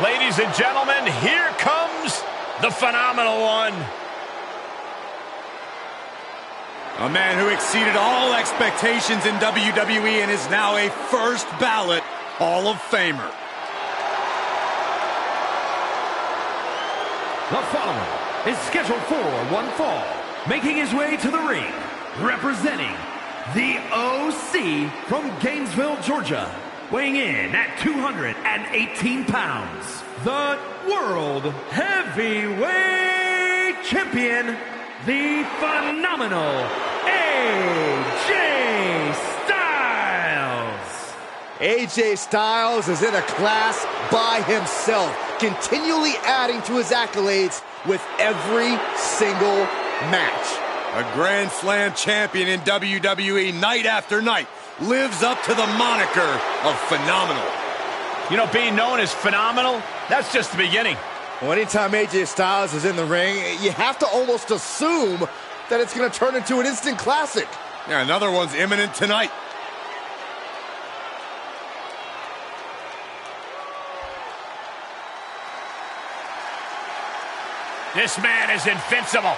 Ladies and gentlemen, here comes the phenomenal one. A man who exceeded all expectations in WWE and is now a first ballot Hall of Famer. The following is scheduled for one fall, making his way to the ring, representing the OC from Gainesville, Georgia, weighing in at 218 pounds, the World Heavyweight Champion, the phenomenal AJ Styles. AJ Styles is in a class by himself, continually adding to his accolades with every single match. A Grand Slam champion in WWE night after night lives up to the moniker of phenomenal. You know, being known as phenomenal, that's just the beginning. Well, anytime AJ Styles is in the ring, you have to almost assume that it's going to turn into an instant classic. Yeah, another one's imminent tonight. This man is invincible.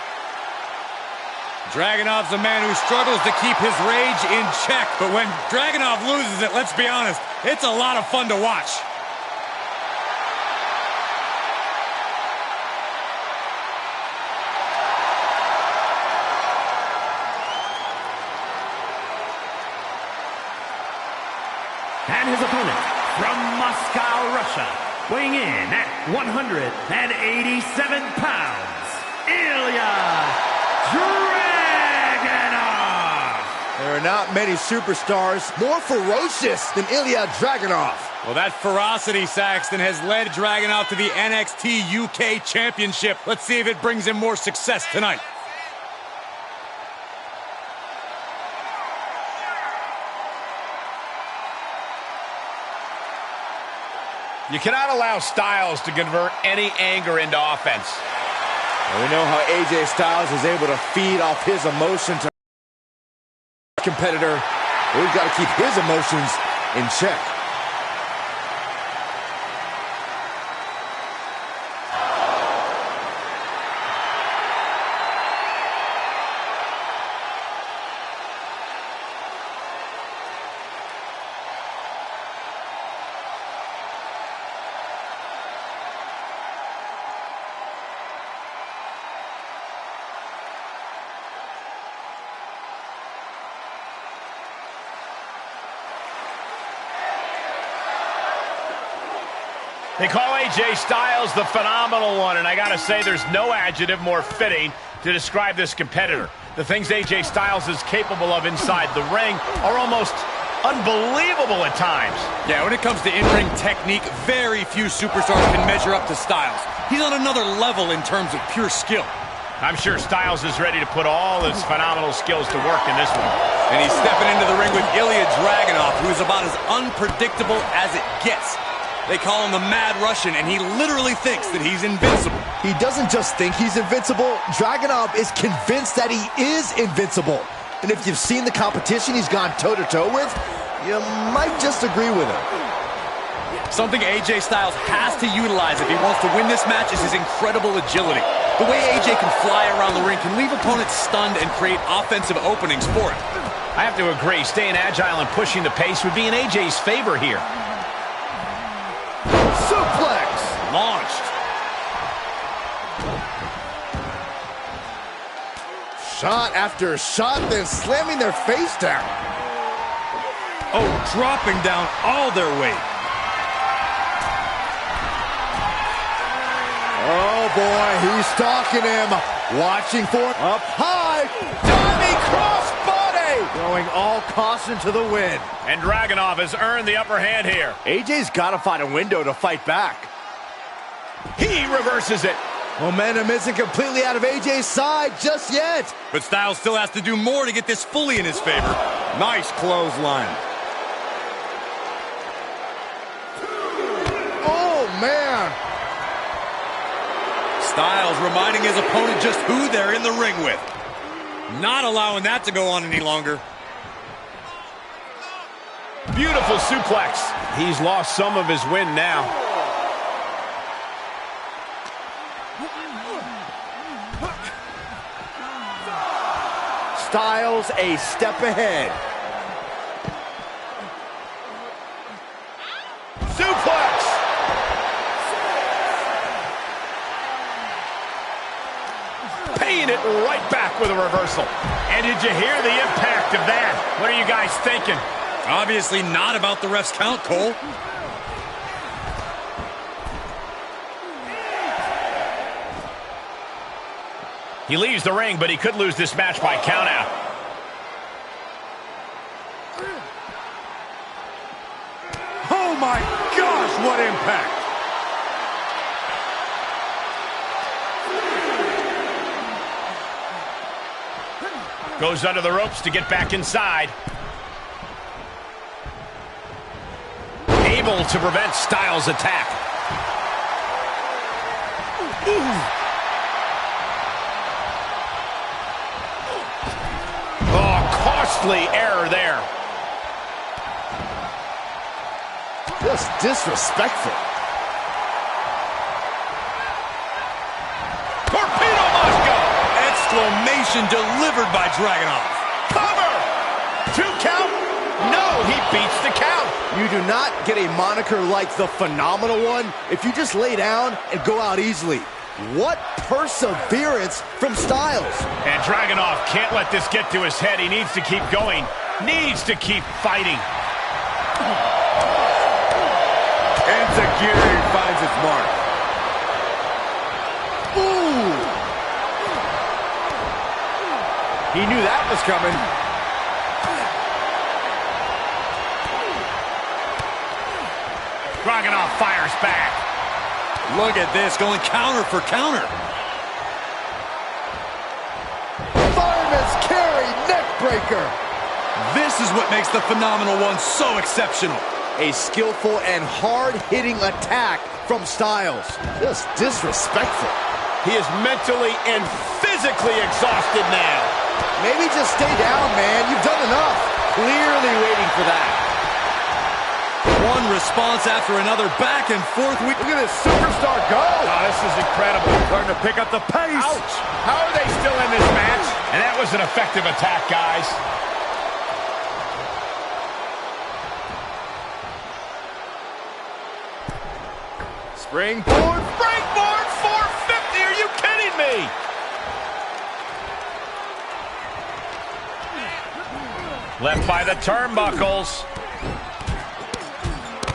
Dragunov's a man who struggles to keep his rage in check, but when Dragunov loses it, let's be honest, it's a lot of fun to watch. And his opponent from Moscow, Russia, weighing in at 187 pounds, Ilya Dragunov. There are not many superstars more ferocious than Ilya Dragunov. Well, that ferocity, Saxton, has led Dragunov to the NXT UK Championship. Let's see if it brings him more success tonight. You cannot allow Styles to convert any anger into offense. And we know how AJ Styles is able to feed off his emotion to competitor. But we've got to keep his emotions in check. They call AJ Styles the phenomenal one, and I gotta say there's no adjective more fitting to describe this competitor. The things AJ Styles is capable of inside the ring are almost unbelievable at times. Yeah, when it comes to in-ring technique, very few superstars can measure up to Styles. He's on another level in terms of pure skill. I'm sure Styles is ready to put all his phenomenal skills to work in this one. And he's stepping into the ring with Ilya Dragunov, who is about as unpredictable as it gets. They call him the Mad Russian, and he literally thinks that he's invincible. He doesn't just think he's invincible. Dragunov is convinced that he is invincible. And if you've seen the competition he's gone toe-to-toe with, you might just agree with him. Something AJ Styles has to utilize if he wants to win this match is his incredible agility. The way AJ can fly around the ring can leave opponents stunned and create offensive openings for him. I have to agree, staying agile and pushing the pace would be in AJ's favor here. Suplex! Launched. Shot after shot, then slamming their face down. Oh, dropping down all their weight. Oh boy, he's stalking him. Watching for up high. Diving crossbody! Throwing all caution to the wind. And Dragunov has earned the upper hand here. AJ's got to find a window to fight back. He reverses it. Momentum isn't completely out of AJ's side just yet. But Styles still has to do more to get this fully in his favor. Nice clothesline. Oh, man. Styles reminding his opponent just who they're in the ring with. Not allowing that to go on any longer. Beautiful suplex. He's lost some of his wind now. Styles a step ahead. Suplex! Paying it right back with a reversal. And did you hear the impact of that? What are you guys thinking? Obviously not about the ref's count, Cole. He leaves the ring, but he could lose this match by countout. Oh my gosh, what impact! Goes under the ropes to get back inside. Able to prevent Styles' attack. Oh, costly error there. Just disrespectful. Torpedo must go. Exclamation delivered by Dragunov. Cover. 2 count. No, he beats the count. You do not get a moniker like the Phenomenal One if you just lay down and go out easily. What perseverance from Styles. And Dragunov can't let this get to his head. He needs to keep going. Needs to keep fighting. Enziguri finds its mark. Ooh! He knew that was coming. Dragunov fires back. Look at this, going counter for counter. Fireman's carry, neck breaker. This is what makes the Phenomenal One so exceptional. A skillful and hard-hitting attack from Styles. Just disrespectful. He is mentally and physically exhausted now. Maybe just stay down, man. You've done enough. Clearly waiting for that. One response after another, back and forth. Look at this superstar go. Oh, this is incredible. Starting to pick up the pace. Ouch. How are they still in this match? And that was an effective attack, guys. Springboard. Springboard 450. Are you kidding me? Left by the turnbuckles.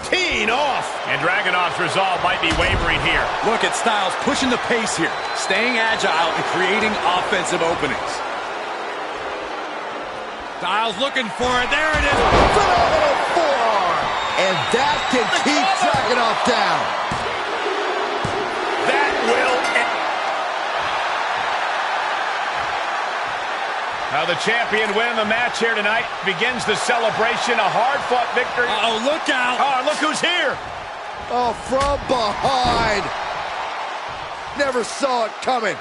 Teeing off. And Dragunov's resolve might be wavering here. Look at Styles pushing the pace here, staying agile and creating offensive openings. Styles looking for it. There it is. Phenomenal forearm. And that can keep Dragunov down. That will end. Now the champion winning the match here tonight begins the celebration. A hard-fought victory. Oh, look out. Oh, look who's here. Oh, from behind. Never saw it coming.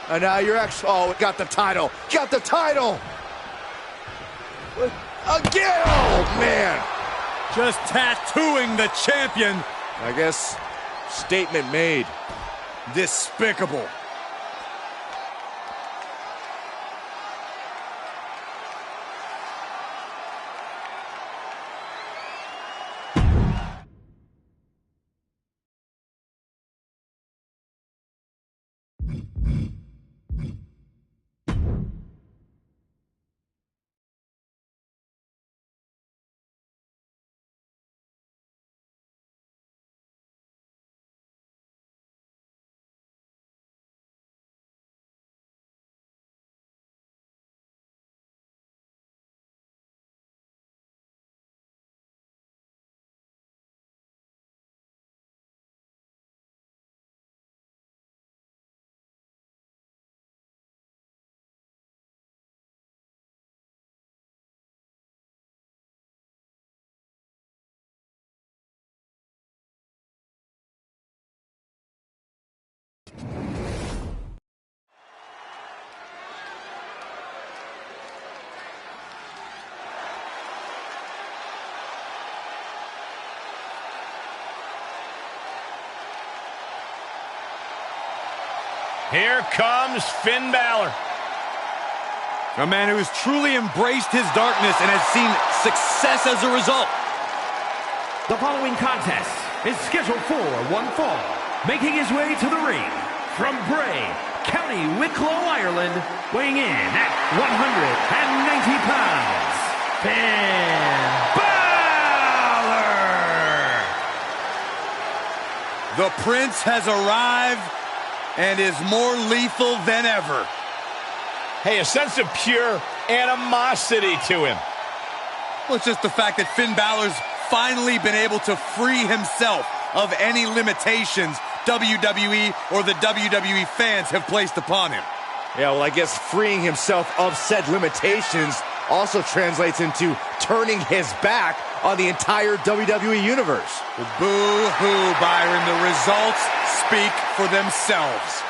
And now you're actually... Oh, got the title. Got the title. Again. Oh, man. Just tattooing the champion. I guess statement made. Despicable. Here comes Finn Balor. A man who has truly embraced his darkness and has seen success as a result. The following contest is scheduled for one fall. Making his way to the ring from Bray, County Wicklow, Ireland, weighing in at 190 pounds, Finn Balor! The Prince has arrived and is more lethal than ever. Hey, a sense of pure animosity to him. Well, it's just the fact that Finn Balor's finally been able to free himself of any limitations WWE or the WWE fans have placed upon him. Yeah, well, I guess freeing himself of said limitations also translates into turning his back on the entire WWE universe. Well, boo-hoo, Byron. The results speak for themselves.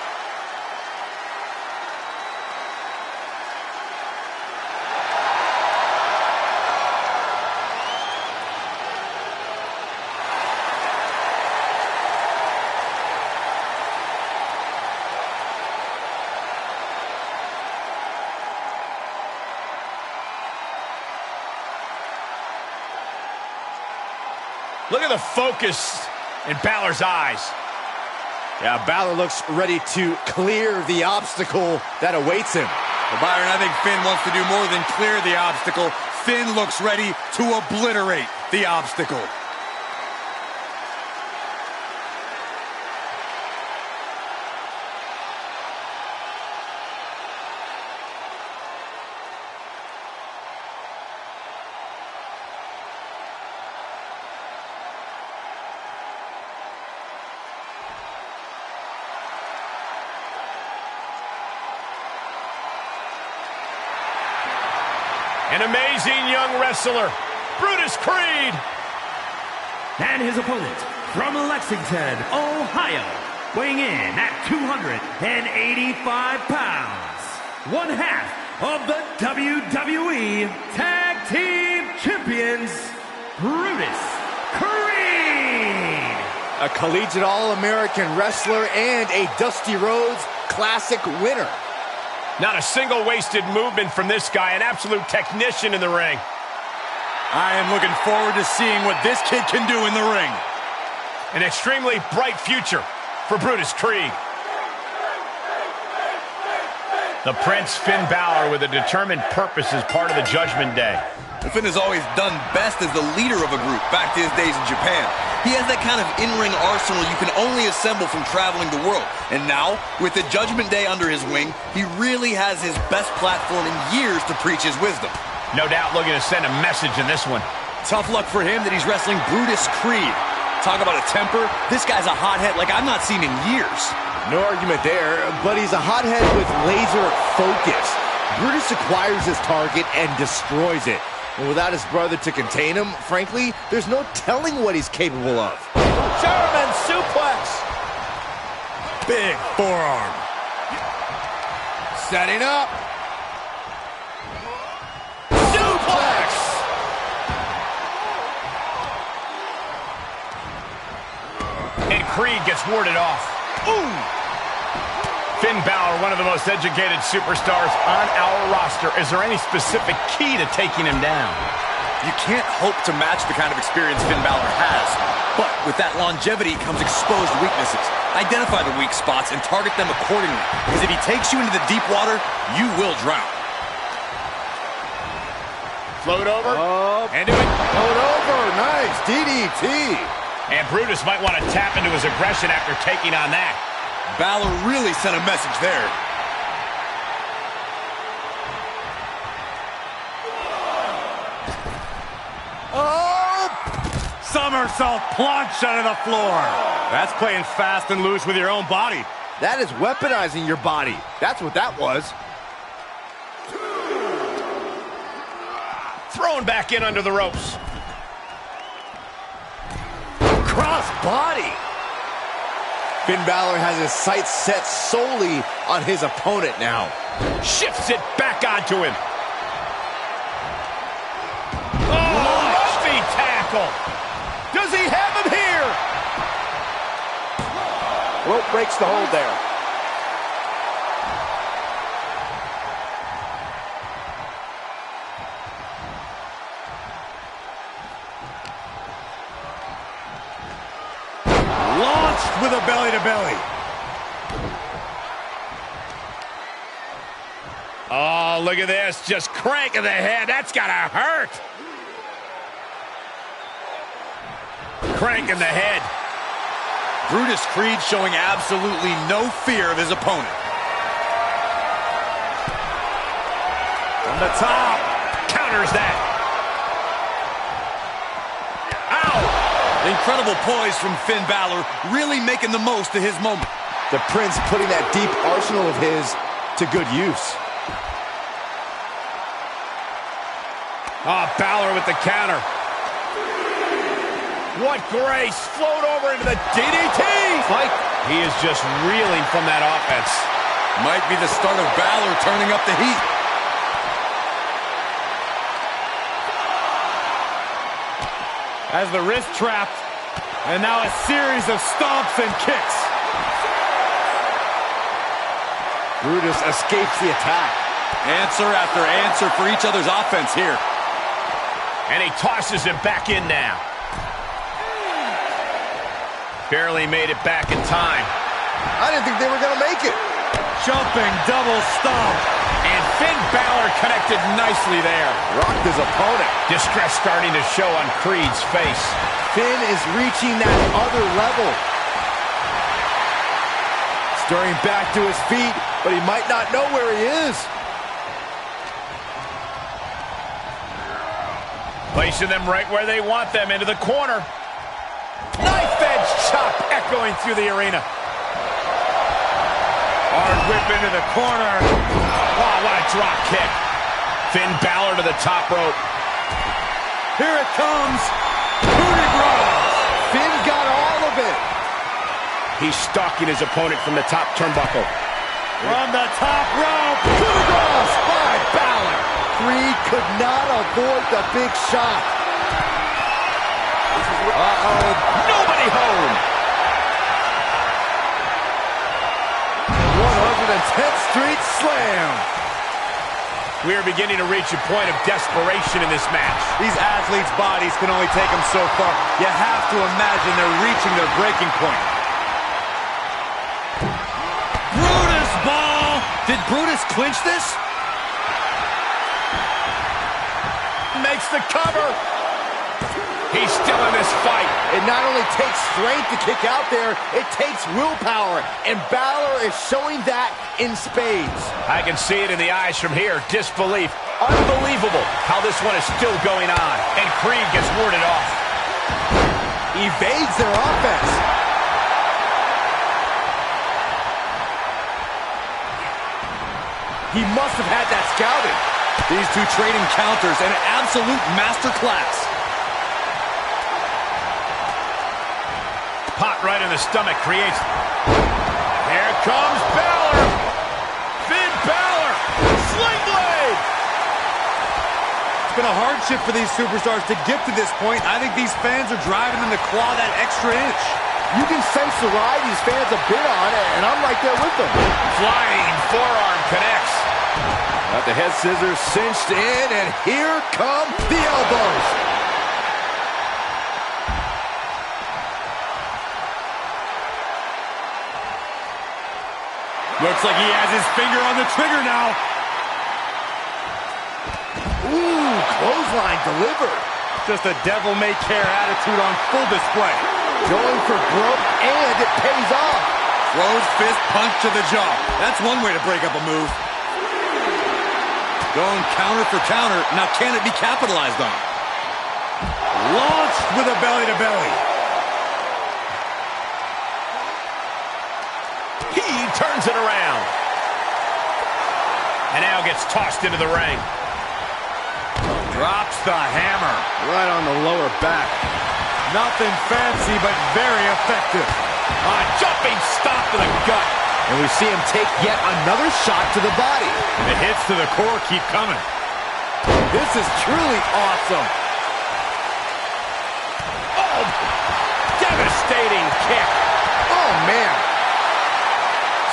Look at the focus in Balor's eyes. Yeah, Balor looks ready to clear the obstacle that awaits him. Well, Byron, I think Finn wants to do more than clear the obstacle. Finn looks ready to obliterate the obstacle. An amazing young wrestler, Brutus Creed. And his opponent from Lexington, Ohio, weighing in at 285 pounds, one half of the WWE Tag Team Champions, Brutus Creed. A collegiate All-American wrestler and a Dusty Rhodes Classic winner. Not a single wasted movement from this guy, an absolute technician in the ring. I am looking forward to seeing what this kid can do in the ring. An extremely bright future for Brutus Creed. The Prince, Finn Balor, with a determined purpose as part of the Judgment Day. Finn has always done best as the leader of a group back to his days in Japan. He has that kind of in-ring arsenal you can only assemble from traveling the world. And now, with the Judgment Day under his wing, he really has his best platform in years to preach his wisdom. No doubt looking to send a message in this one. Tough luck for him that he's wrestling Brutus Creed. Talk about a temper. This guy's a hothead like I've not seen in years. No argument there, but he's a hothead with laser focus. Brutus acquires his target and destroys it. And without his brother to contain him, frankly, there's no telling what he's capable of. German suplex. Big forearm. Setting up. Suplex. And Creed gets warded off. Ooh. Finn Balor, one of the most educated superstars on our roster. Is there any specific key to taking him down? You can't hope to match the kind of experience Finn Balor has. But with that longevity comes exposed weaknesses. Identify the weak spots and target them accordingly. Because if he takes you into the deep water, you will drown. Float over. And do it. Float over. Nice. DDT. And Brutus might want to tap into his aggression after taking on that. Balor really sent a message there. Oh! Somersault plunge onto the floor. That's playing fast and loose with your own body. That is weaponizing your body. That's what that was. Thrown back in under the ropes. Cross body. Finn Balor has his sights set solely on his opponent now. Shifts it back onto him. Oh, Murphy tackle. Does he have him here? Rope breaks the hold there. the belly-to-belly. Oh, look at this. Just cranking the head. That's got to hurt. Cranking the head. Brutus Creed showing absolutely no fear of his opponent. From the top. Counters that. Ow! Incredible poise from Finn Balor, really making the most of his moment. The Prince putting that deep arsenal of his to good use. Balor with the counter. What grace. Float over into the DDT. Like he is just reeling from that offense. Might be the start of Balor turning up the heat. Has the wrist trapped. And now a series of stomps and kicks. Brutus escapes the attack. Answer after answer for each other's offense here. And he tosses him back in now. Barely made it back in time. I didn't think they were going to make it. Jumping double stomp. And Finn Balor connected nicely there. Rocked his opponent. Distress starting to show on Creed's face. Finn is reaching that other level. Stirring back to his feet, but he might not know where he is. Placing them right where they want them, into the corner. Knife edge chop echoing through the arena. Hard whip into the corner. Oh, what a drop kick. Finn Balor to the top rope. Here it comes. Coup de grace. Finn got all of it. He's stalking his opponent from the top turnbuckle. From the top rope. Coup de grace by Balor. Creed could not avoid the big shot. Uh-oh. Nobody home. 110th Street Slam. We are beginning to reach a point of desperation in this match. These athletes' bodies can only take them so far. You have to imagine they're reaching their breaking point. Brutus ball! Did Brutus clinch this? Makes the cover. He's still in this fight. It not only takes strength to kick out there, it takes willpower. And Balor is showing that in spades. I can see it in the eyes from here. Disbelief. Unbelievable how this one is still going on. And Creed gets warded off. Evades their offense. He must have had that scouted. These two trading counters, an absolute masterclass. Pot right in the stomach creates. Here comes Balor. Finn Balor. Sling blade. It's been a hardship for these superstars to get to this point. I think these fans are driving them to claw that extra inch. You can sense the ride these fans have been on, and I'm right there with them. Flying forearm connects. Got the head scissors cinched in, and here come the elbows. Looks like he has his finger on the trigger now. Ooh, clothesline delivered. Just a devil-may-care attitude on full display. Going for broke, and it pays off. Throws fist punch to the jaw. That's one way to break up a move. Going counter for counter. Now can it be capitalized on? Launched with a belly-to-belly. He turns it around. And now gets tossed into the ring. Drops the hammer. Right on the lower back. Nothing fancy, but very effective. A jumping stop to the gut. And we see him take yet another shot to the body. The hits to the core keep coming. This is truly awesome. Oh, devastating kick. Oh, man.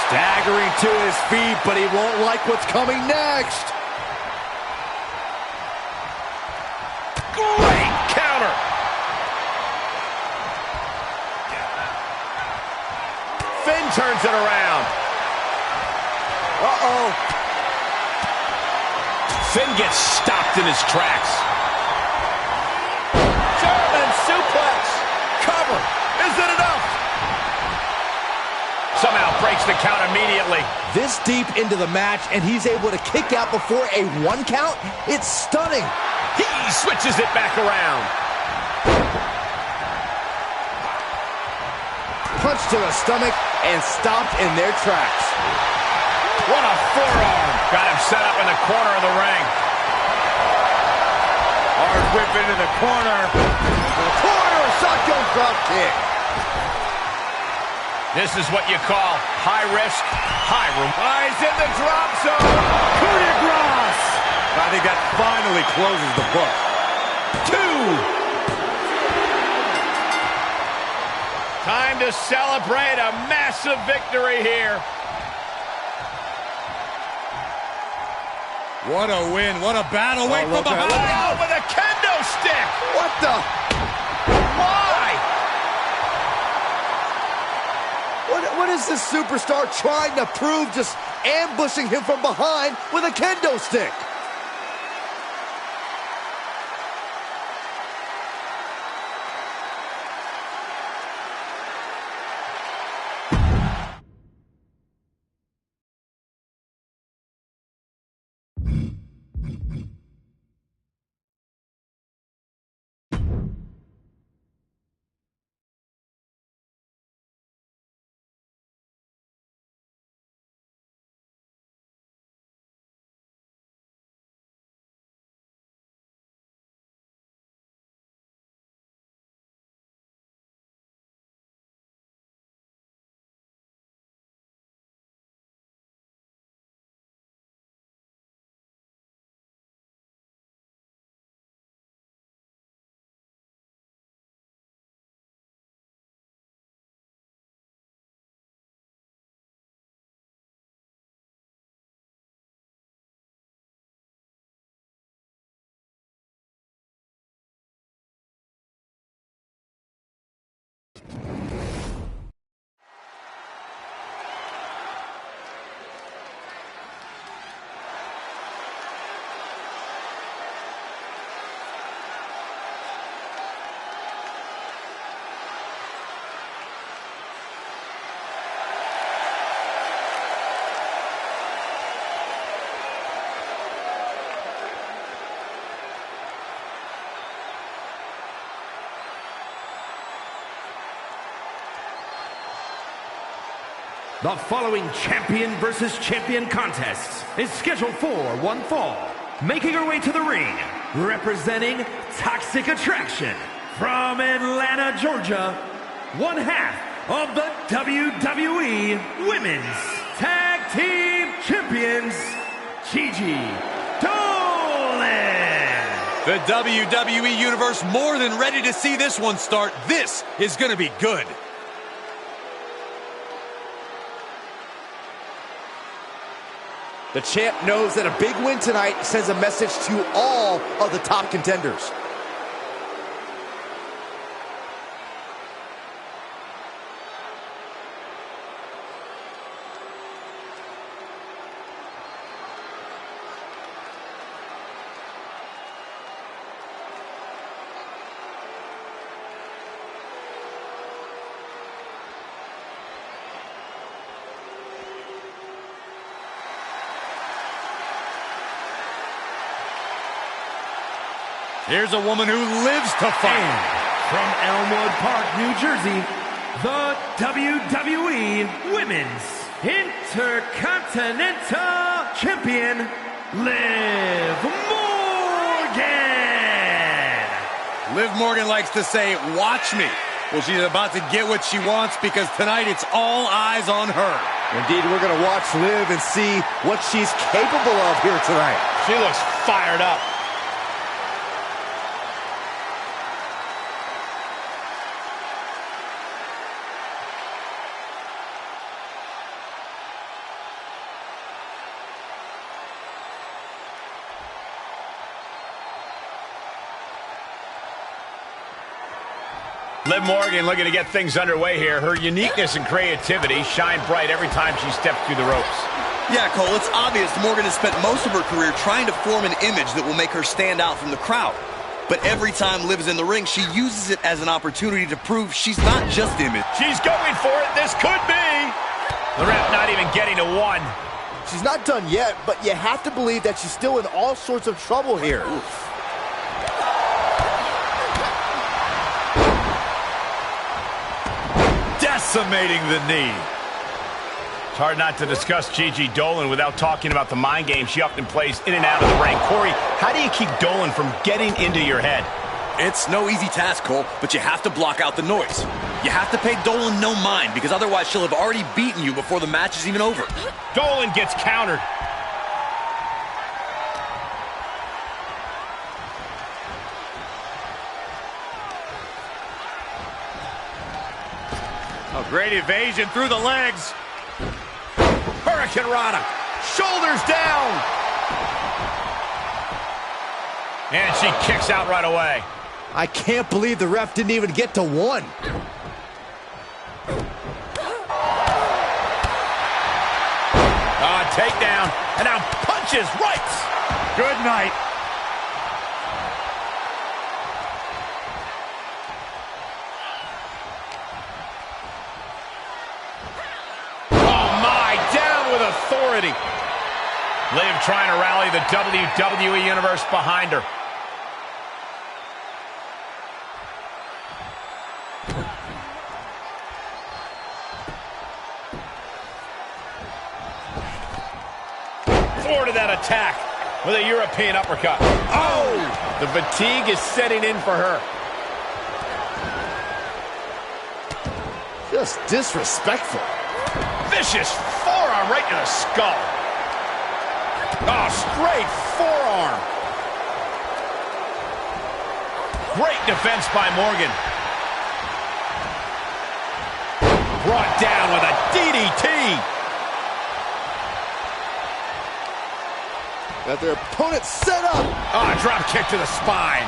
Staggering to his feet, but he won't like what's coming next. Great counter. Finn turns it around. Uh-oh. Finn gets stopped in his tracks. German suplex. Cover. Is it enough? Somehow breaks the count immediately. This deep into the match, and he's able to kick out before a 1 count? It's stunning. He switches it back around. Punch to the stomach and stopped in their tracks. What a forearm. Got him set up in the corner of the ring. Hard whip into the corner. Shotgun drop kick. This is what you call high risk, high reward. He's in the drop zone. Coup de grace. I think that finally closes the book. 2. Time to celebrate a massive victory here. What a win. What a battle. Wait from behind. Oh, with a kendo stick. What the? Why? What is this superstar trying to prove, just ambushing him from behind with a kendo stick? The following champion versus champion contest is scheduled for one fall. Making her way to the ring, representing Toxic Attraction from Atlanta, Georgia, one half of the WWE Women's Tag Team Champions, Gigi Dolan. The WWE Universe more than ready to see this one start. This is going to be good. The champ knows that a big win tonight sends a message to all of the top contenders. Here's a woman who lives to fight. And from Elmwood Park, New Jersey, the WWE Women's Intercontinental Champion, Liv Morgan. Liv Morgan likes to say, watch me. Well, she's about to get what she wants because tonight it's all eyes on her. Indeed, we're going to watch Liv and see what she's capable of here tonight. She looks fired up. Liv Morgan looking to get things underway here. Her uniqueness and creativity shine bright every time she steps through the ropes. Yeah, Cole, it's obvious Morgan has spent most of her career trying to form an image that will make her stand out from the crowd. But every time Liv's in the ring, she uses it as an opportunity to prove she's not just image. She's going for it. This could be. The ref not even getting to one. She's not done yet, but you have to believe that she's still in all sorts of trouble here. Decimating the knee. It's hard not to discuss Gigi Dolan without talking about the mind game she often plays in and out of the ring. Corey, how do you keep Dolan from getting into your head? It's no easy task, Cole, but you have to block out the noise. You have to pay Dolan no mind, because otherwise she'll have already beaten you before the match is even over. Dolan gets countered. A great evasion through the legs. Hurricane Rana. Shoulders down. And she kicks out right away. I can't believe the ref didn't even get to one. Takedown. And now punches right. Good night. Authority. Liv trying to rally the WWE Universe behind her. Forward to that attack with a European uppercut. Oh! The fatigue is setting in for her. Just disrespectful. Vicious forearm right to the skull. Oh, straight forearm. Great defense by Morgan. Brought down with a DDT. Got their opponent set up. Oh, a drop kick to the spine.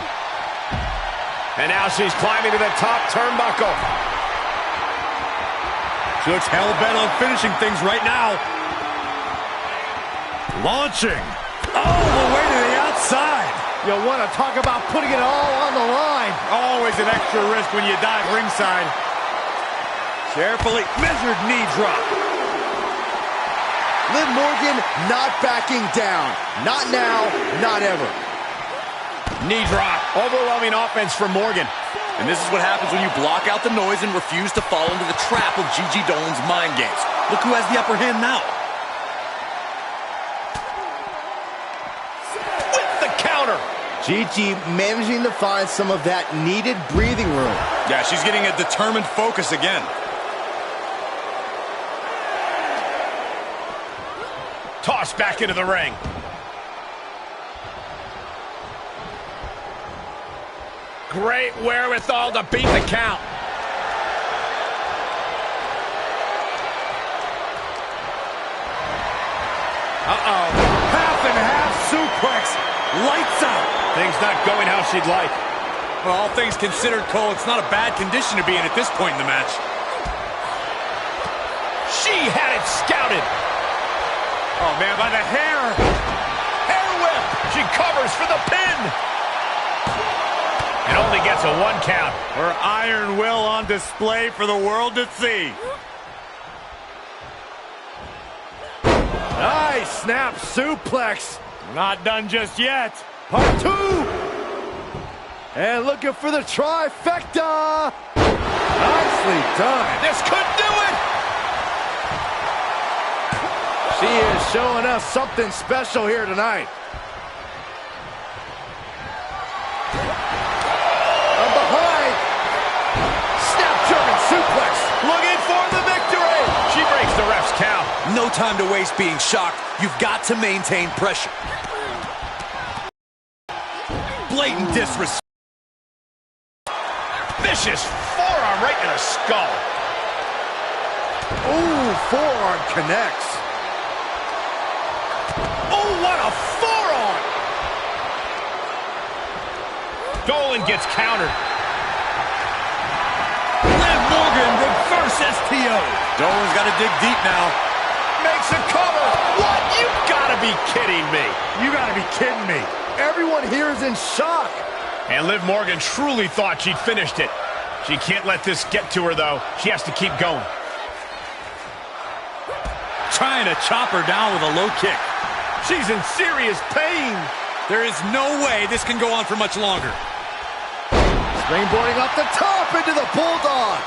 And now she's climbing to the top turnbuckle. She looks hell-bent on finishing things right now. Launching. Oh, the way to the outside. You want to talk about putting it all on the line. Always an extra risk when you dive ringside. Carefully measured knee drop. Liv Morgan not backing down. Not now, not ever. Knee drop. Overwhelming offense for Morgan. And this is what happens when you block out the noise and refuse to fall into the trap of Gigi Dolan's mind games. Look who has the upper hand now. With the counter. Gigi managing to find some of that needed breathing room. Yeah, she's getting a determined focus again. Tossed back into the ring. Great wherewithal to beat the count. Uh-oh. Half and half suplex. Lights out. Things not going how she'd like. Well, all things considered, Cole, it's not a bad condition to be in at this point in the match. She had it scouted. Oh, man, by the hair. Hair whip. She covers for the pin. And only gets a 1 count. Her iron will on display for the world to see. Nice snap suplex. Not done just yet. Part 2. And looking for the trifecta. Nicely done. This could do it. She is showing us something special here tonight. From behind. Snap German suplex. Looking for the victory. She breaks the ref's count. No time to waste being shocked. You've got to maintain pressure. Blatant disrespect. Vicious forearm right to the skull. Ooh, forearm connects. Oh, what a forearm! Dolan gets countered. STO. Dolan's got to dig deep now. Makes a cover. What? You gotta be kidding me. You gotta be kidding me. Everyone here is in shock. And Liv Morgan truly thought she'd finished it. She can't let this get to her, though. She has to keep going. Trying to chop her down with a low kick. She's in serious pain. There is no way this can go on for much longer. Springboarding off the top into the Bulldog.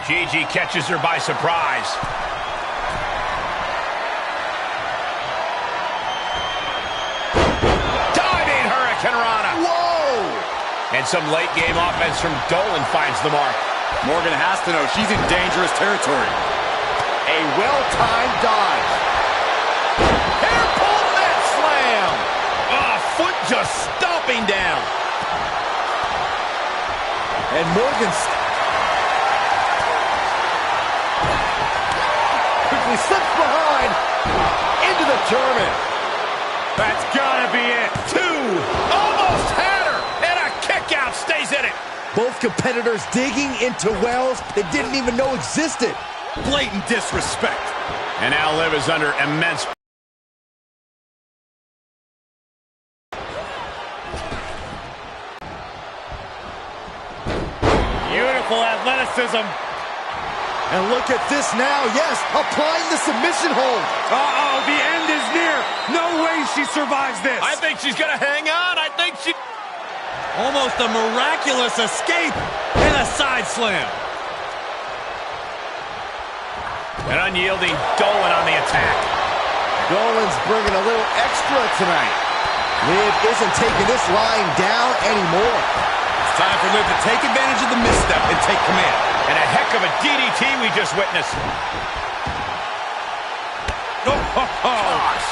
Gigi catches her by surprise. Diving Hurricane Rana. Whoa! And some late game offense from Dolan finds the mark. Morgan has to know she's in dangerous territory. A well-timed dodge. Hair pull net slam. Foot just stomping down. And Morgan quickly slips behind into the German. That's gotta be it. 2. Almost had her. And a kick out stays in it. Both competitors digging into wells they didn't even know existed. Blatant disrespect. And now Liv is under immense. Beautiful athleticism. And look at this now. Yes, applying the submission hold. Uh-oh, the end is near. No way she survives this. I think she's gonna hang on. I think she... Almost a miraculous escape and a side slam. An unyielding Dolan on the attack. Dolan's bringing a little extra tonight. Liv isn't taking this lying down anymore. It's time for Liv to take advantage of the misstep and take command. And a heck of a DDT we just witnessed. Gosh.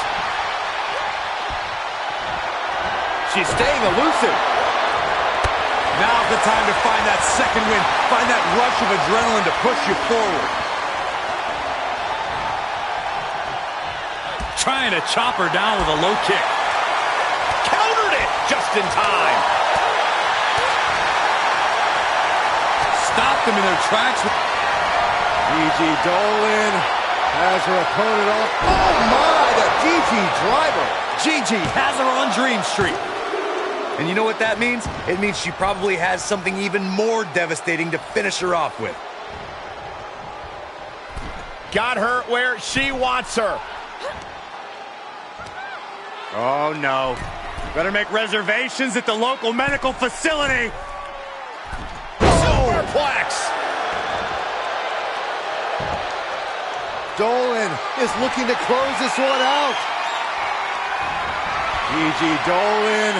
She's staying elusive. Now's the time to find that second win. Find that rush of adrenaline to push you forward. Trying to chop her down with a low kick. Countered it just in time. Stopped them in their tracks. Gigi Dolan has her opponent off. Oh my, the Gigi driver. Gigi has her on Dream Street. And you know what that means? It means she probably has something even more devastating to finish her off with. Got her where she wants her. Oh no. Better make reservations at the local medical facility. Superplex. Dolan is looking to close this one out. Gigi Dolan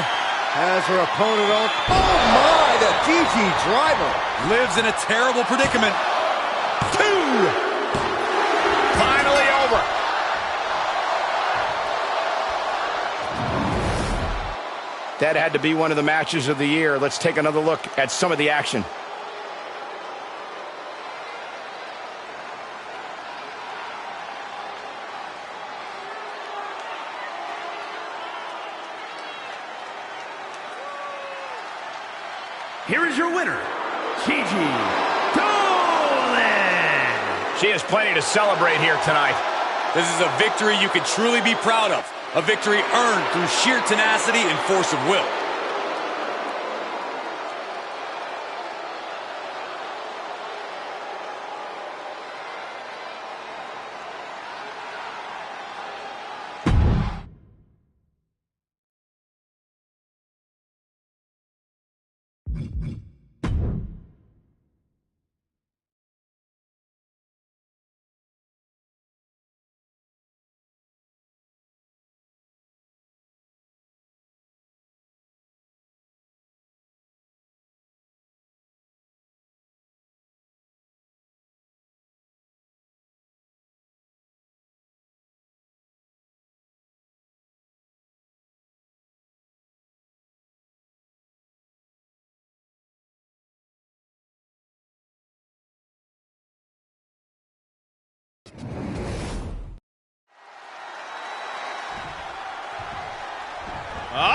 has her opponent on. Oh my, the Gigi driver. Lives in a terrible predicament. 2. Finally over. That had to be one of the matches of the year. Let's take another look at some of the action. Here is your winner, Gigi Dolan. She has plenty to celebrate here tonight. This is a victory you can truly be proud of. A victory earned through sheer tenacity and force of will.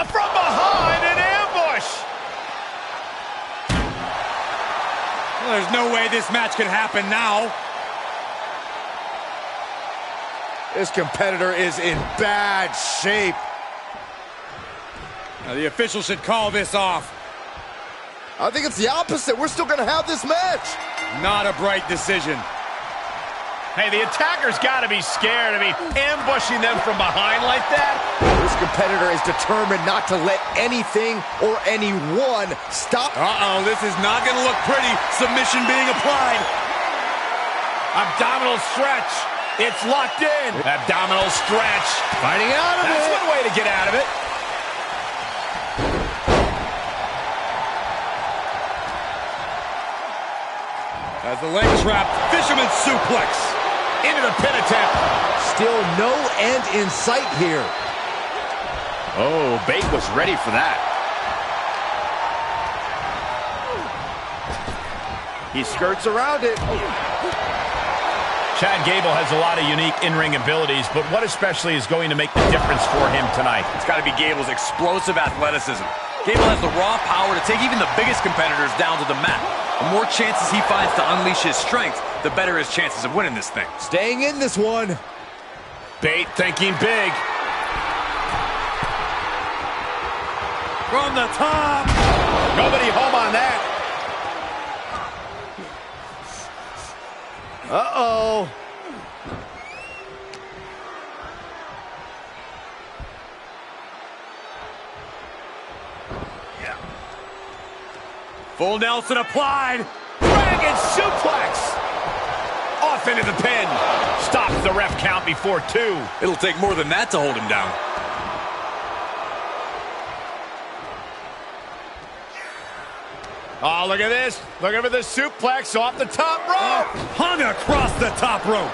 From behind, an there's no way this match can happen now. This competitor is in bad shape. Now, the official should call this off. I think it's the opposite. We're still going to have this match. Not a bright decision. Hey, the attacker's got to be scared. I mean, ambushing them from behind like that. This competitor is determined not to let anything or anyone stop. Uh-oh, this is not going to look pretty. Submission being applied. Abdominal stretch. It's locked in. Abdominal stretch. Fighting out of it. That's one way to get out of it. As the leg trap, fisherman suplex. Into the pin attempt. Still no end in sight here. Oh, Bate was ready for that. He skirts around it. Chad Gable has a lot of unique in-ring abilities, but what especially is going to make the difference for him tonight? It's got to be Gable's explosive athleticism. Gable has the raw power to take even the biggest competitors down to the mat. The more chances he finds to unleash his strength, the better his chances of winning this thing. Staying in this one. Bate thinking big. From the top. Nobody home on that. Uh-oh. Full Nelson applied. Dragon suplex. Off into the pin. Stops the ref count before 2. It'll take more than that to hold him down. Oh, look at this. Looking for the suplex off the top rope. Hung across the top rope.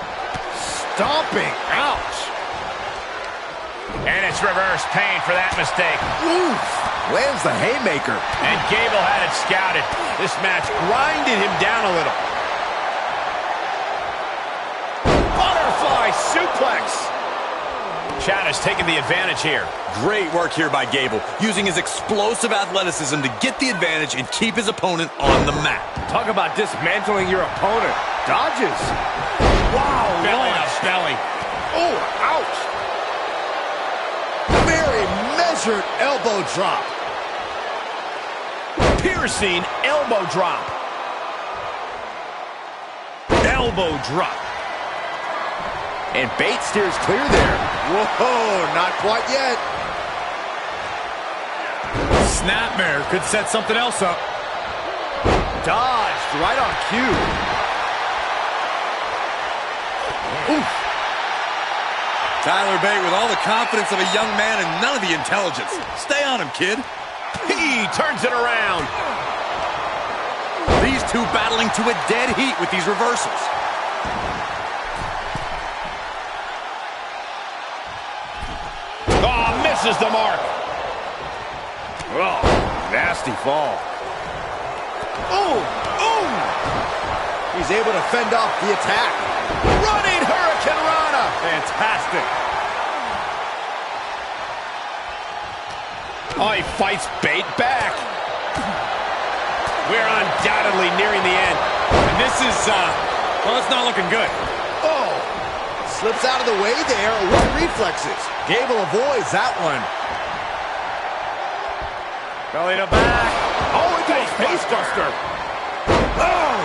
Stomping. Ouch. And it's reverse pain for that mistake. Oof. Lands the haymaker. And Gable had it scouted. This match grinded him down a little. Butterfly suplex. Chad has taken the advantage here. Great work here by Gable, using his explosive athleticism to get the advantage and keep his opponent on the mat. Talk about dismantling your opponent. Dodges. Wow, belly to belly. Oh, ouch. Very measured elbow drop. Piercing elbow drop. Elbow drop. And Bate steers clear there. Whoa, not quite yet. Snapmare could set something else up. Dodged right on cue. Oof. Tyler Bate with all the confidence of a young man and none of the intelligence. Stay on him, kid. He turns it around. These two battling to a dead heat with these reversals. Oh, misses the mark. Oh, nasty fall. Oh, oh. He's able to fend off the attack. Running Hurricane Rana. Fantastic. Oh, he fights Bate back. We're undoubtedly nearing the end. And this is, well, it's not looking good. Oh, slips out of the way there. What reflexes? Gable avoids that one. Belly to back. Oh, into a face buster. Oh!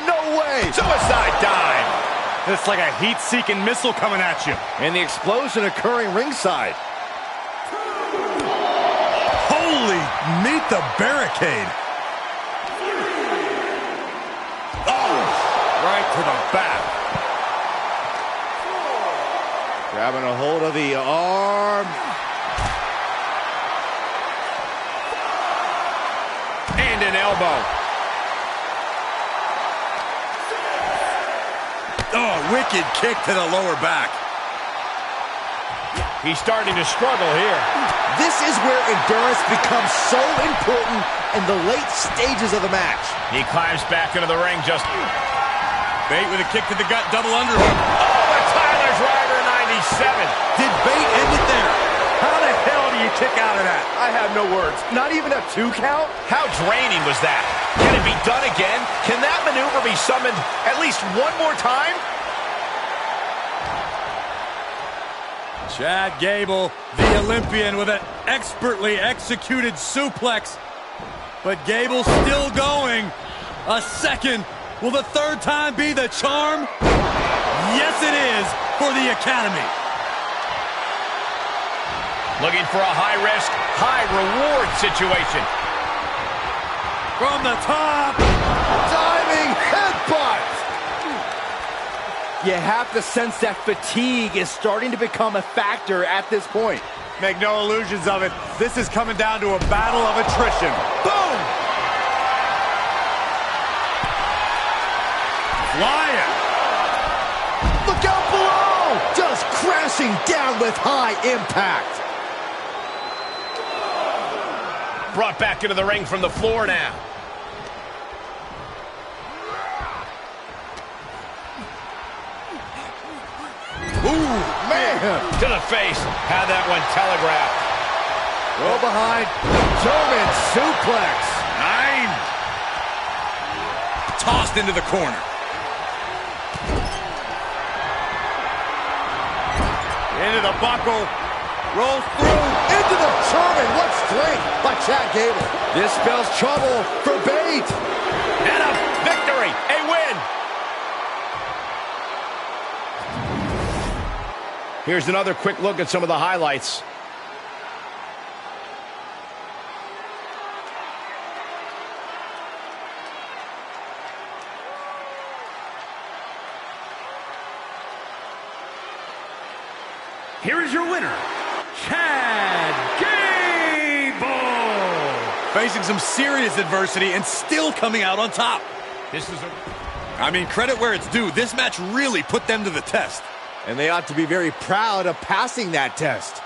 No way! Suicide dive. It's like a heat-seeking missile coming at you. And the explosion occurring ringside. Holy, meet the barricade. Oh, right to the back. Grabbing a hold of the arm. And an elbow. Oh, wicked kick to the lower back. He's starting to struggle here. This is where endurance becomes so important in the late stages of the match. He climbs back into the ring just... Bate with a kick to the gut, double underhook. Oh, but Tyler's Driver Did Bate end it there? How the hell do you kick out of that? I have no words. Not even a 2 count? How draining was that? Can it be done again? Can that maneuver be summoned at least one more time? Chad Gable, the Olympian, with an expertly executed suplex. But Gable's still going. A second. Will the third time be the charm? Yes, it is for the Academy. Looking for a high-risk, high-reward situation. From the top. Diving headbutt! You have to sense that fatigue is starting to become a factor at this point. Make no illusions of it. This is coming down to a battle of attrition. Boom! Flying. Look out below! Just crashing down with high impact. Brought back into the ring from the floor now. Ooh, man! To the face. Had that one telegraphed. Go behind. German suplex. 9. Tossed into the corner. Into the buckle. Rolls through. Into the German. What strength by Chad Gable. This spells trouble for Bate. And a victory. A win. Here's another quick look at some of the highlights. Here is your winner, Chad Gable. Facing some serious adversity and still coming out on top. I mean, credit where it's due. This match really put them to the test. And they ought to be very proud of passing that test.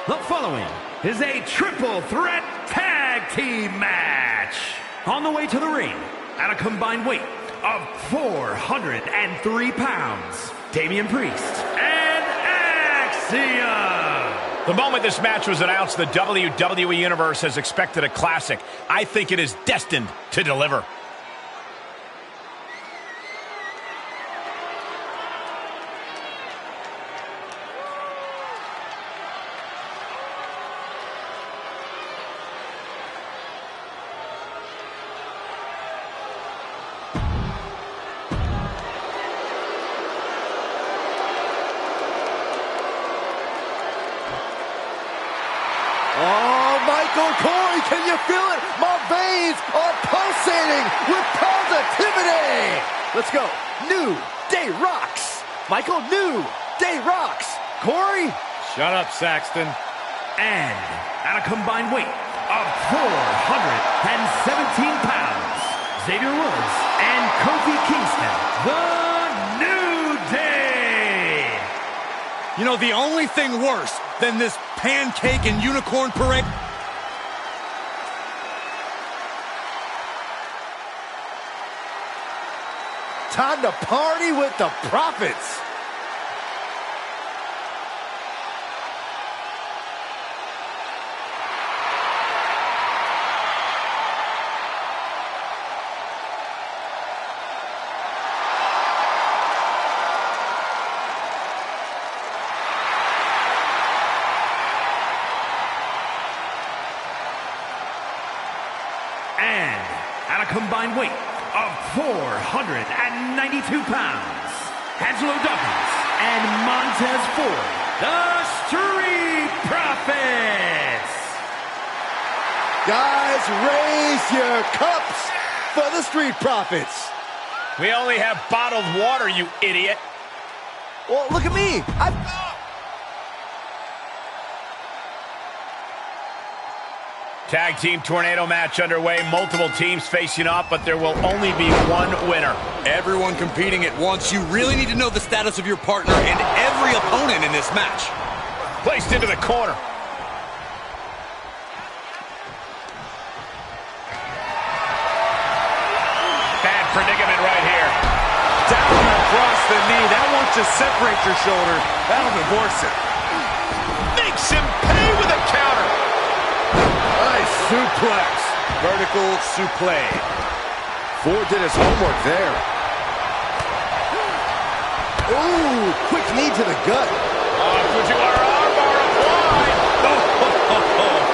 The following is a triple threat tag team match. On the way to the ring, at a combined weight of 403 pounds, Damian Priest and Axiom. The moment this match was announced, the WWE Universe has expected a classic. I think it is destined to deliver. Oh, Michael Corey, can you feel it? My veins are pulsating with positivity. Let's go. New Day rocks. Michael New Day rocks. Corey. Shut up, Saxton. And at a combined weight of 417 pounds, Xavier Woods and Kofi Kingston, the New Day. You know, the only thing worse than this pancake and unicorn parade... Time to party with the Profits. And at a combined weight of 492 pounds, Angelo Dawkins and Montez Ford, the Street Profits. Guys, raise your cups for the Street Profits. We only have bottled water, you idiot. Well, look at me. Tag team tornado match underway. Multiple teams facing off, but there will only be one winner. Everyone competing at once. You really need to know the status of your partner and every opponent in this match. Placed into the corner. Bad predicament right here. Down across the knee. That won't just separate your shoulder. That'll divorce it. Makes him pay with a counter. Nice suplex. Vertical suplex. Ford did his homework there. Ooh, quick knee to the gut. Fujiwara armbar applied.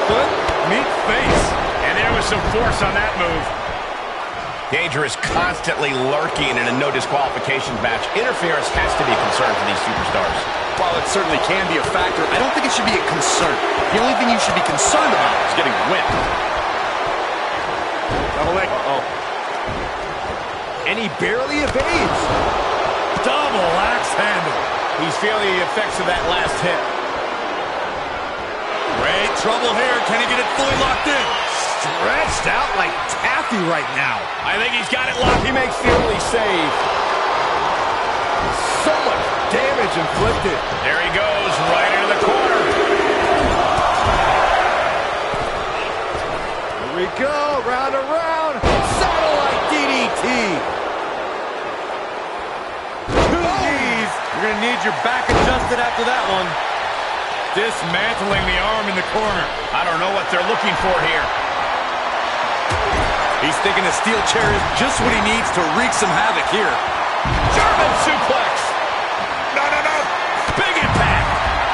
Foot meet face. And there was some force on that move. Danger is constantly lurking in a no disqualification match. Interference has to be a concern for these superstars. While it certainly can be a factor, I don't think it should be a concern. The only thing you should be concerned about is getting whipped. Double leg. And he barely evades. Double axe handle. He's feeling the effects of that last hit. Great trouble here. Can he get it fully locked in? Stretched out like taffy right now. I think he's got it locked. He makes the only save. So much damage inflicted. There he goes, right into the corner. Here we go, round and round. Satellite DDT. Two knees. You're going to need your back adjusted after that one. Dismantling the arm in the corner. I don't know what they're looking for here. He's thinking a steel chair is just what he needs to wreak some havoc here. German suplex. No. Big impact.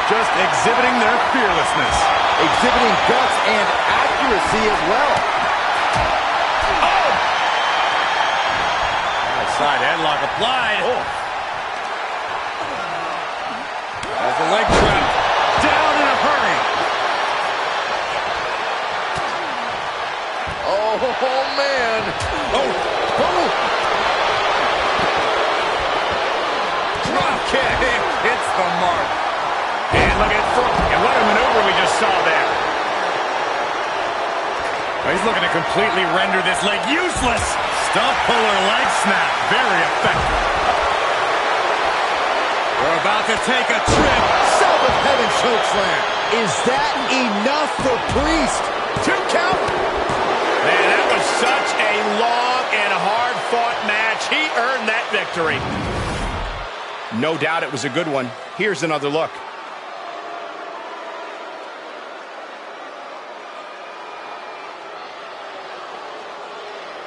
Just exhibiting their fearlessness. Exhibiting guts and accuracy as well. Oh! Side headlock applied. Oh. As the leg trap. Down in a hurry. Oh, man. Oh. Drop kick. Hits the mark. And look at front. And what a maneuver we just saw there. He's looking to completely render this leg useless. Stump puller leg snap. Very effective. We're about to take a trip. South of Heaven chokeslam. Is that enough for Priest? 2 count. Man, that was such a long and hard-fought match. He earned that victory. No doubt it was a good one. Here's another look.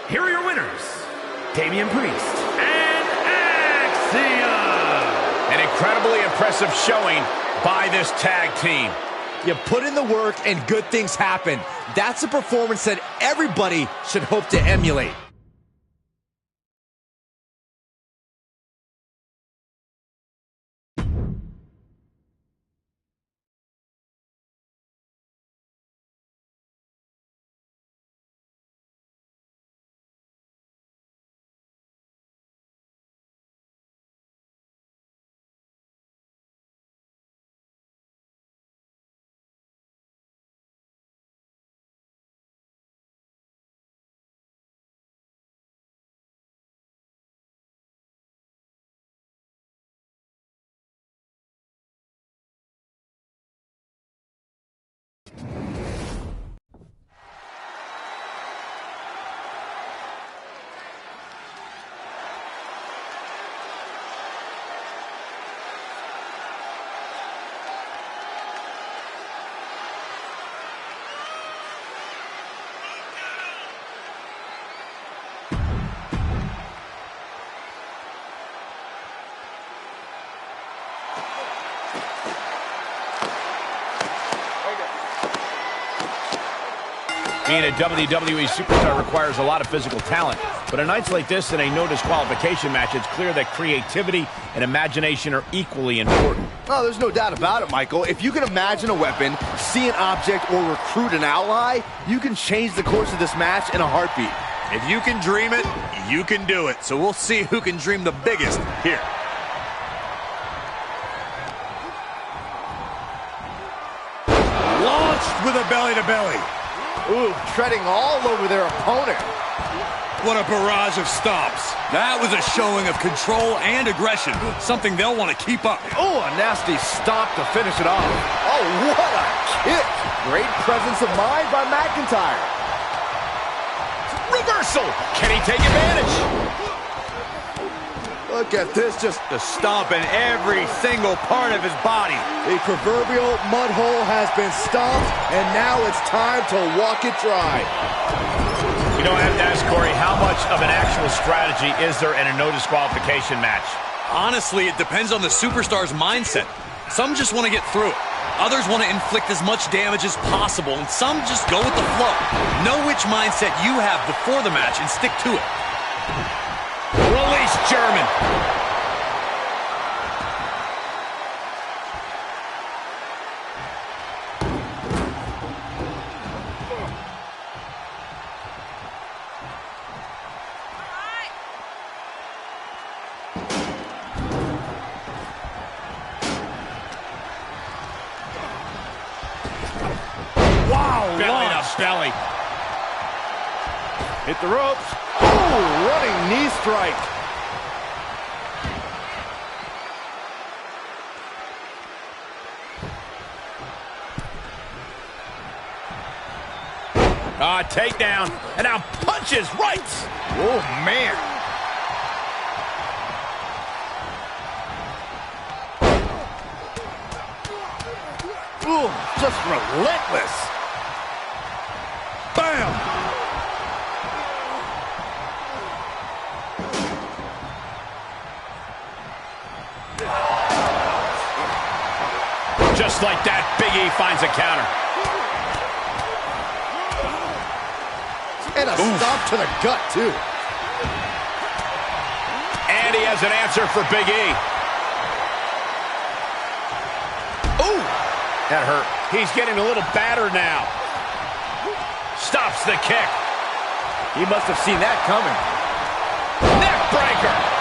Here are your winners, Damian Priest and Axiom. An incredibly impressive showing by this tag team. You put in the work and good things happen. That's a performance that everybody should hope to emulate. Being a WWE superstar requires a lot of physical talent, but on nights like this in a no disqualification match, it's clear that creativity and imagination are equally important. Oh, there's no doubt about it, Michael. If you can imagine a weapon, see an object, or recruit an ally, you can change the course of this match in a heartbeat. If you can dream it, you can do it. So we'll see who can dream the biggest here. Launched with a belly-to-belly. Ooh, treading all over their opponent. What a barrage of stomps. That was a showing of control and aggression, something they'll want to keep up. Oh, a nasty stomp to finish it off. Oh, what a kick. Great presence of mind by McIntyre. Reversal! Can he take advantage? Look at this, just The stomp in every single part of his body. the proverbial mud hole has been stomped, and now it's time to walk it dry. You know, I have to ask Corey, how much of an actual strategy is there in a no disqualification match? Honestly, it depends on the superstar's mindset. Some just want to get through it. Others want to inflict as much damage as possible, and some just go with the flow. Know which mindset you have before the match and stick to it. Release German. Wow, Belly launch. to belly. Hit the ropes. Oh, running knee strike. Takedown. And now punches right. Oh, man. Ooh, just relentless. Bam! Just like that, Big E finds a counter. And a stomp to the gut, too. And he has an answer for Big E. Ooh, that hurt. He's getting a little battered now. Stops the kick. He must have seen that coming. Neck breaker.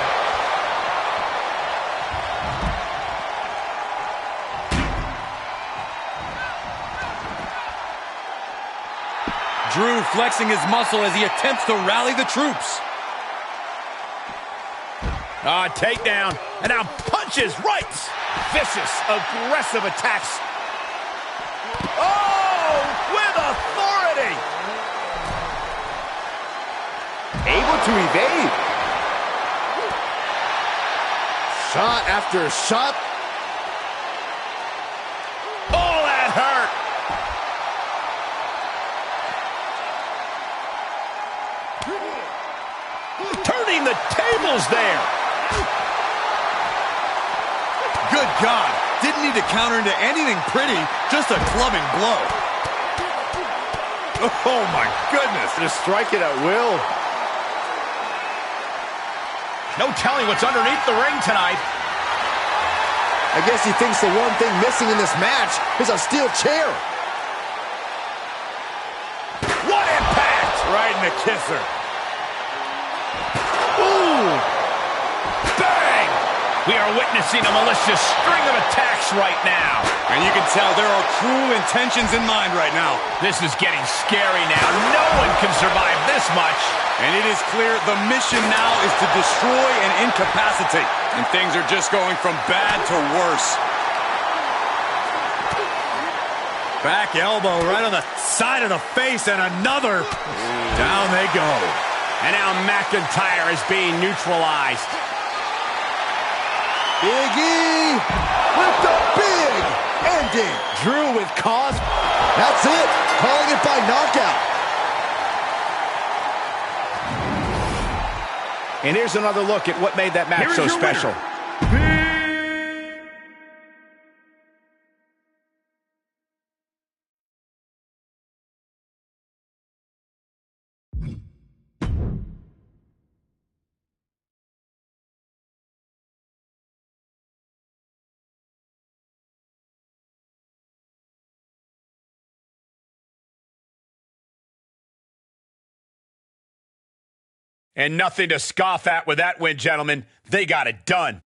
Drew flexing his muscle as he attempts to rally the troops. Takedown. And now punches right. Vicious, aggressive attacks. Oh, with authority. Able to evade. Shot after shot. Oh, that hurt. Turning the tables there. Good God. Didn't need to counter into anything pretty, just a clubbing blow. Oh, my goodness. Just strike it at will. No telling what's underneath the ring tonight. I guess he thinks the one thing missing in this match is a steel chair. What impact! Right in the kisser. Ooh! Bang! We are witnessing a malicious string of attacks right now. And you can tell there are cruel intentions in mind right now. This is getting scary now. No one can survive this much. And it is clear the mission now is to destroy and incapacitate. And things are just going from bad to worse. Back elbow right on the side of the face and another. Down they go. And now McIntyre is being neutralized. Big E with the big ending. Drew with cause. That's it. Calling it by knockout. And here's another look at what made that match so special. And nothing to scoff at with that win, gentlemen. They got it done.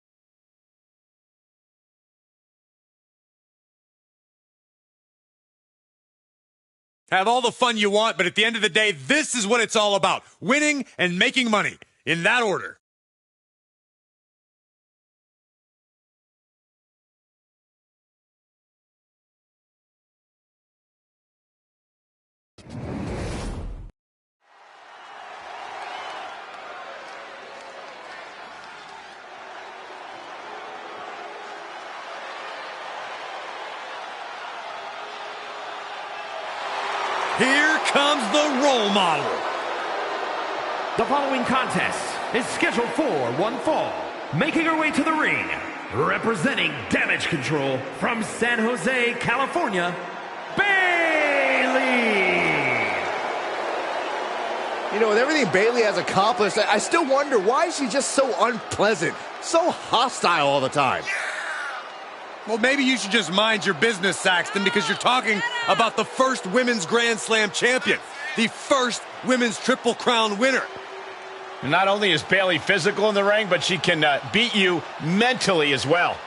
Have all the fun you want, but at the end of the day, this is what it's all about. Winning and making money. In that order. Here comes the role model. The following contest is scheduled for one fall. Making her way to the ring, representing Damage Control from San Jose, California, Bayley. You know, with everything Bayley has accomplished, I still wonder why she's just so unpleasant, so hostile all the time. Well, maybe you should just mind your business, Saxton, because you're talking about the first Women's Grand Slam champion, the first Women's Triple Crown winner. Not only is Bayley physical in the ring, but she can beat you mentally as well.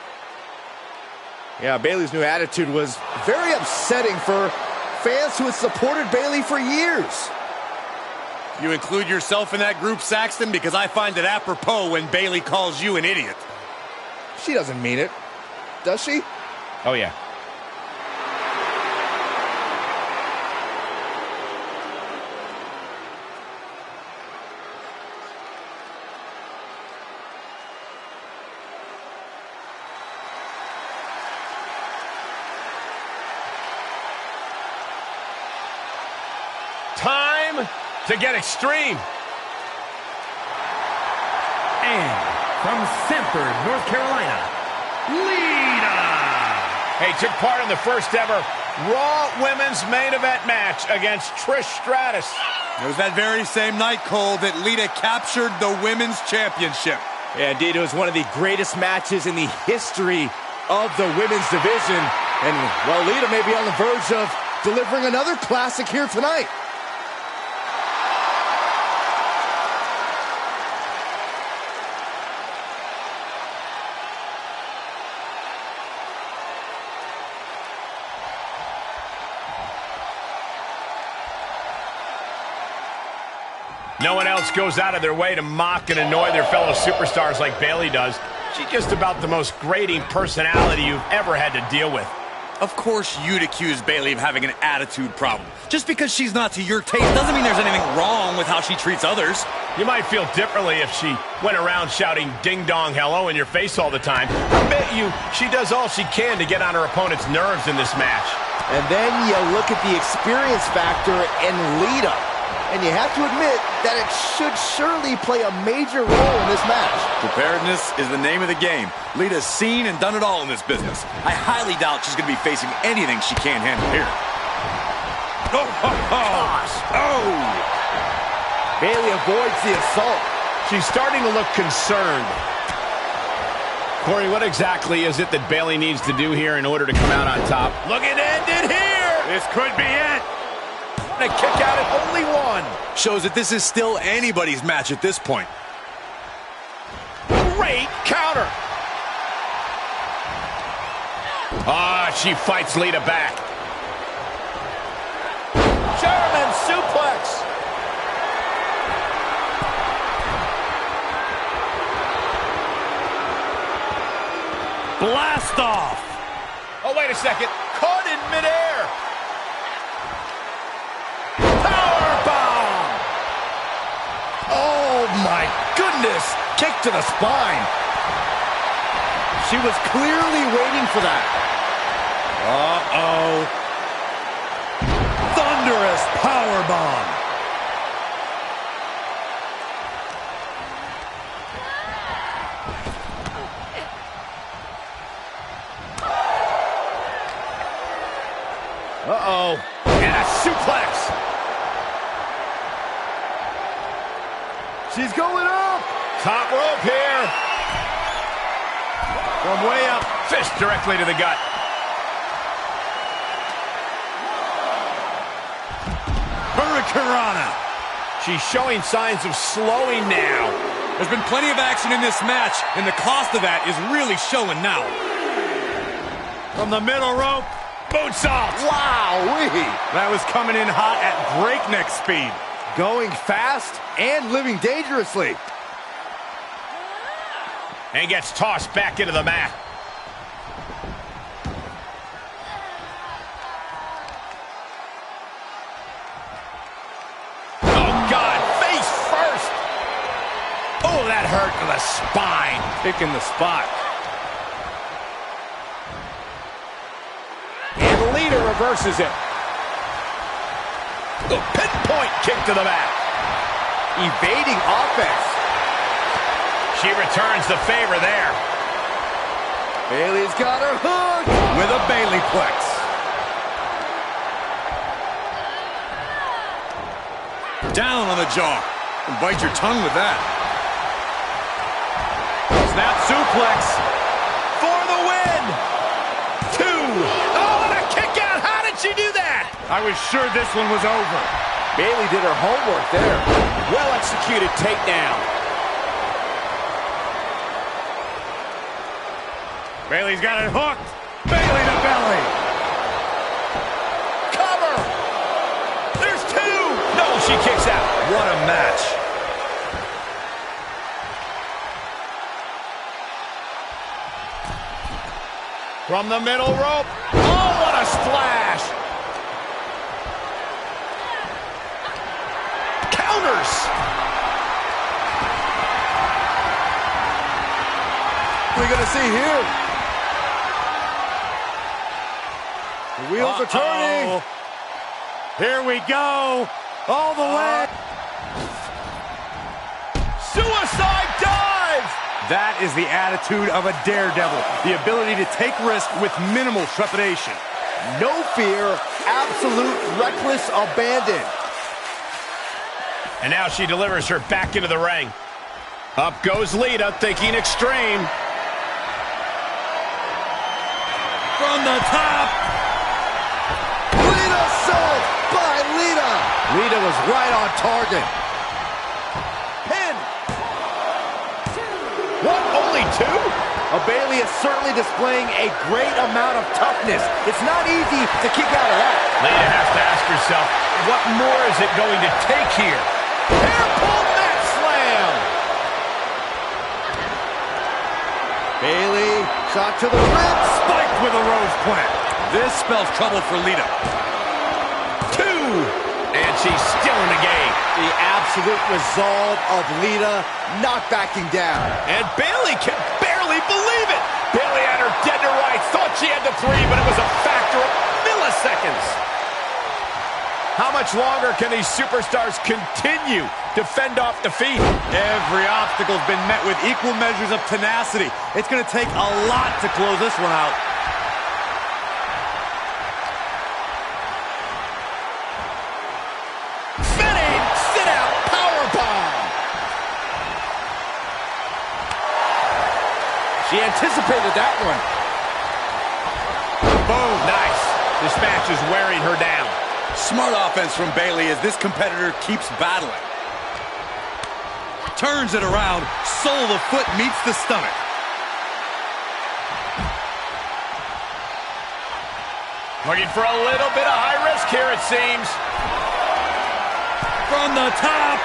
Yeah, Bayley's new attitude was very upsetting for fans who had supported Bayley for years. You include yourself in that group, Saxton, because I find it apropos when Bayley calls you an idiot. She doesn't mean it, does she? Oh, yeah. Time to get extreme. And from Sanford, North Carolina, Lita. Hey, took part in the first ever Raw Women's Main Event match against Trish Stratus. It was that very same night, Cole, that Lita captured the Women's Championship. Yeah, indeed, it was one of the greatest matches in the history of the women's division. And, well, Lita may be on the verge of delivering another classic here tonight. No one else goes out of their way to mock and annoy their fellow superstars like Bayley does. She's just about the most grating personality you've ever had to deal with. Of course you'd accuse Bayley of having an attitude problem. Just because she's not to your taste doesn't mean there's anything wrong with how she treats others. You might feel differently if she went around shouting ding-dong hello in your face all the time. I bet you she does all she can to get on her opponent's nerves in this match. And then you look at the experience factor in Lita. And you have to admit that it should surely play a major role in this match. Preparedness is the name of the game. Lita's seen and done it all in this business. I highly doubt she's going to be facing anything she can't handle here. Oh! Bayley avoids the assault. She's starting to look concerned. Corey, what exactly is it that Bayley needs to do here in order to come out on top? Look at it here! This could be it! A kick out at only one. Shows that this is still anybody's match at this point. Great counter. She fights Lita back. German suplex. Blast off. Oh, wait a second. Caught in midair. Oh, my goodness. Kick to the spine. She was clearly waiting for that. Uh-oh. Thunderous powerbomb. Uh-oh. And a suplex. She's going up. Top rope here. From way up. Fist directly to the gut. Hurricanrana. She's showing signs of slowing now. There's been plenty of action in this match, and the cost of that is really showing now. From the middle rope. Moonsault. Wow-wee. That was coming in hot at breakneck speed. Going fast and living dangerously. And gets tossed back into the mat. Oh, God, face first. Oh, that hurt to the spine. Picking the spot. And Lita reverses it. The pinpoint kick to the mat. Evading offense. She returns the favor there. Bayley's got her hooked. With a Bayleyplex. Down on the jaw. And bite your tongue with that. Snap suplex. For the win. 2. Oh, and a kick out. How did she do that? I was sure this one was over. Bayley did her homework there. Well-executed takedown. Bayley's got it hooked. Bayley to belly. Cover. There's 2. No, she kicks out. What a match. From the middle rope. Oh, what a splash. Counters. What are we going to see here? The wheels are turning. Here we go. All the way. Suicide dive. That is the attitude of a daredevil. The ability to take risk with minimal trepidation. No fear, absolute reckless abandon. And now she delivers her back into the ring. Up goes Lita, thinking extreme. From the top. Lita assault by Lita. Lita was right on target. Pin. What, only 2? Bayley is certainly displaying a great amount of toughness. It's not easy to kick out of that. Lita has to ask herself, what more is it going to take here? Hair pull mat slam. Bayley, shot to the ribs. Spiked with a rose plant. This spells trouble for Lita. 2. And she's still in the game. The absolute resolve of Lita not backing down. And Bayley can barely believe it. Bayley had her dead to rights. Thought she had the 3, but it was a factor of milliseconds. How much longer can these superstars continue to fend off defeat? Every obstacle's been met with equal measures of tenacity. It's going to take a lot to close this one out. Spinning sit-out powerbomb. She anticipated that one. Boom, nice. This match is wearing her down. Smart offense from Bayley as this competitor keeps battling. Turns it around. Sole of the foot meets the stomach. Looking for a little bit of high risk here, it seems. From the top.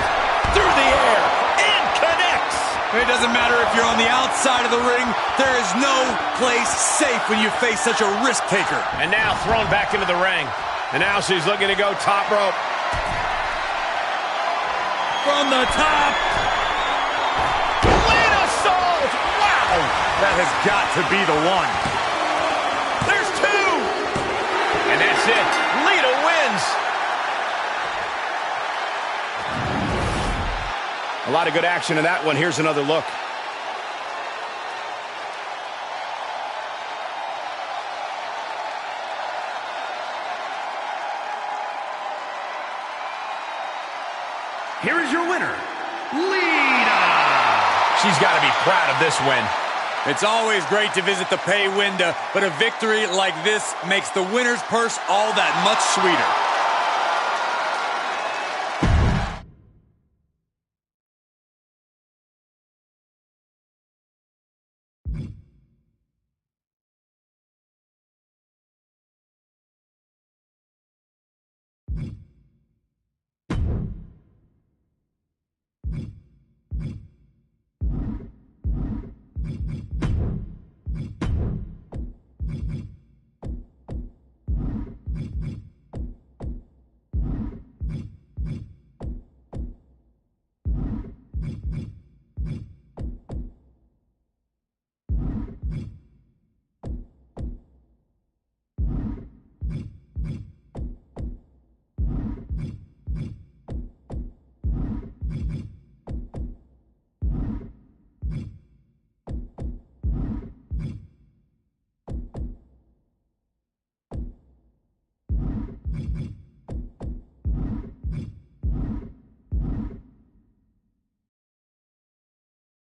Through the air. And connects. It doesn't matter if you're on the outside of the ring. There is no place safe when you face such a risk taker. And now thrown back into the ring. And now she's looking to go top rope. From the top. Lita assault! Wow! That has got to be the one. There's 2! And that's it. Lita wins. A lot of good action in that one. Here's another look. Here is your winner, Lita. She's got to be proud of this win. It's always great to visit the pay window, but a victory like this makes the winner's purse all that much sweeter.